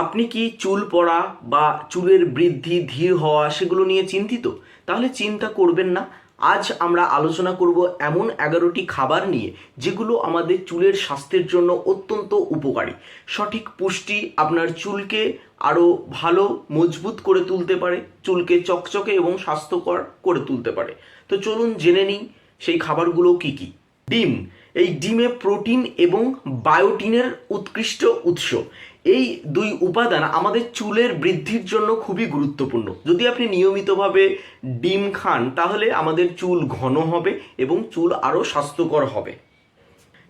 আপনি কি চুল পড়া বা চুলের বৃদ্ধি ধীর হওয়া সেগুলো নিয়ে চিন্তিত? তাহলে চিন্তা করবেন না। আজ আমরা আলোচনা করব এমন 11টি খাবার নিয়ে যেগুলো আমাদের চুলের স্বাস্থ্যের জন্য অত্যন্ত উপকারী। সঠিক পুষ্টি আপনার চুলকে আরও ভালো মজবুত করে তুলতে পারে, চুলকে চকচকে এবং স্বাস্থ্যকর করে তুলতে পারে। তো চলুন জেনে নিই সেই খাবারগুলো কি কি। ডিম। এই ডিমে প্রোটিন এবং বায়োটিনের উৎকৃষ্ট উৎস। এই দুই উপাদান আমাদের চুলের বৃদ্ধির জন্য খুবই গুরুত্বপূর্ণ। যদি আপনি নিয়মিতভাবে ডিম খান তাহলে আমাদের চুল ঘন হবে এবং চুল আরও স্বাস্থ্যকর হবে।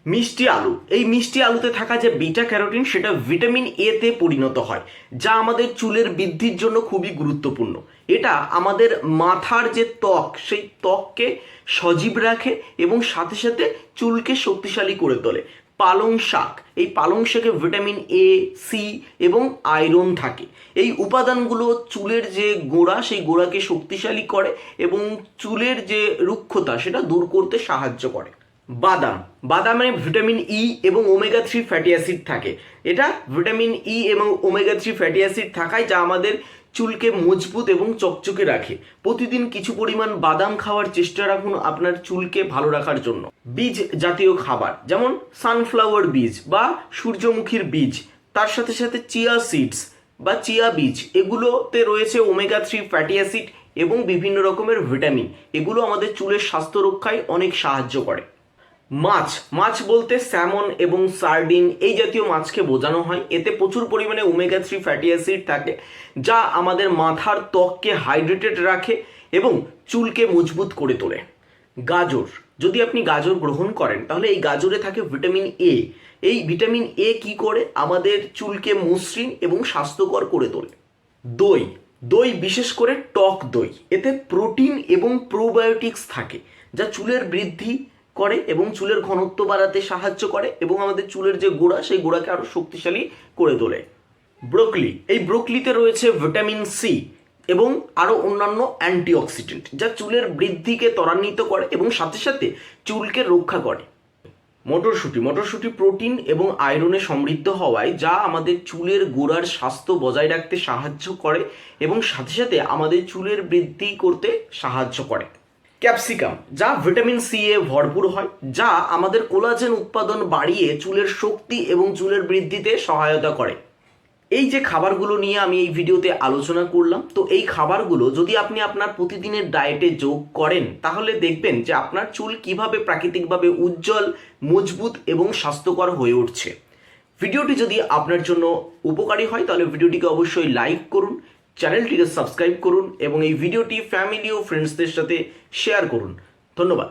মিষ্টি আলু। এই মিষ্টি আলুতে থাকা যে বিটা ক্যারোটিন সেটা ভিটামিন এ তে পরিণত হয়, যা আমাদের চুলের বৃদ্ধির জন্য খুবই গুরুত্বপূর্ণ। এটা আমাদের মাথার যে ত্বক সেই ত্বককে সজীব রাখে এবং সাথে সাথে চুলকে শক্তিশালী করে তোলে। পালং শাক। এই পালং শাকে ভিটামিন এ, সি এবং আয়রন থাকে। এই উপাদানগুলো চুলের যে গোড়া সেই গোড়াকে শক্তিশালী করে এবং চুলের যে রুক্ষতা সেটা দূর করতে সাহায্য করে। বাদাম। বাদামে ভিটামিন ই এবং ওমেগা 3 ফ্যাটি অ্যাসিড থাকে। এটা ভিটামিন ই এবং ওমেগা 3 ফ্যাটি অ্যাসিড থাকায় যা আমাদের চুলকে মজবুত এবং চকচকে রাখে। প্রতিদিন কিছু পরিমাণ বাদাম খাওয়ার চেষ্টা রাখুন আপনার চুলকে ভালো রাখার জন্য। বীজ জাতীয় খাবার যেমন সানফ্লাওয়ার বীজ বা সূর্যমুখীর বীজ, তার সাথে সাথে চিয়া সিডস বা চিয়া বীজ, এগুলোতে রয়েছে ওমেগা 3 ফ্যাটি অ্যাসিড এবং বিভিন্ন রকমের ভিটামিন। এগুলো আমাদের চুলের স্বাস্থ্য রক্ষায় অনেক সাহায্য করে। মাছ। মাছ বলতে স্যামন এবং সার্ডিন এই জাতীয় মাছকে বোঝানো হয়। এতে প্রচুর পরিমাণে ওমেগা 3 ফ্যাটি অ্যাসিড থাকে, যা আমাদের মাথার ত্বককে হাইড্রেটেড রাখে এবং চুলকে মজবুত করে তোলে। গাজর। যদি আপনি গাজর গ্রহণ করেন তাহলে এই গাজরে থাকে ভিটামিন এ। এই ভিটামিন এ কি করে? আমাদের চুলকে মসৃণ এবং স্বাস্থ্যকর করে তোলে। দই। দই বিশেষ করে টক দই, এতে প্রোটিন এবং প্রোবায়োটিক্স থাকে, যা চুলের বৃদ্ধি করে এবং চুলের ঘনত্ব বাড়াতে সাহায্য করে এবং আমাদের চুলের যে গোড়া সেই গোড়াকে আরও শক্তিশালী করে তোলে। ব্রোকলি। এই ব্রোকলিতে রয়েছে ভিটামিন সি এবং আরও অন্যান্য অ্যান্টিঅক্সিডেন্ট, যা চুলের বৃদ্ধিকে ত্বরান্বিত করে এবং সাথে সাথে চুলকে রক্ষা করে। মটরশুঁটি। মটরশুঁটি প্রোটিন এবং আয়রনে সমৃদ্ধ হওয়ায় যা আমাদের চুলের গোড়ার স্বাস্থ্য বজায় রাখতে সাহায্য করে এবং সাথে সাথে আমাদের চুলের বৃদ্ধি করতে সাহায্য করে। ক্যাপসিকাম, যা ভিটামিন সি এ ভরপুর হয়, যা আমাদের কোলাজেন উৎপাদন বাড়িয়ে চুলের শক্তি এবং চুলের বৃদ্ধিতে সহায়তা করে। এই যে খাবারগুলো নিয়ে আমি এই ভিডিওতে আলোচনা করলাম, তো এই খাবারগুলো যদি আপনি আপনার প্রতিদিনের ডায়েটে যোগ করেন তাহলে দেখবেন যে আপনার চুল কিভাবে প্রাকৃতিকভাবে উজ্জ্বল, মজবুত এবং স্বাস্থ্যকর হয়ে উঠছে। ভিডিওটি যদি আপনার জন্য উপকারী হয় তাহলে ভিডিওটিকে অবশ্যই লাইক করুন, চ্যানেলটিকে সাবস্ক্রাইব করুন এবং এই ভিডিওটি ফ্যামিলি ও ফ্রেন্ডসদের সাথে শেয়ার করুন। ধন্যবাদ।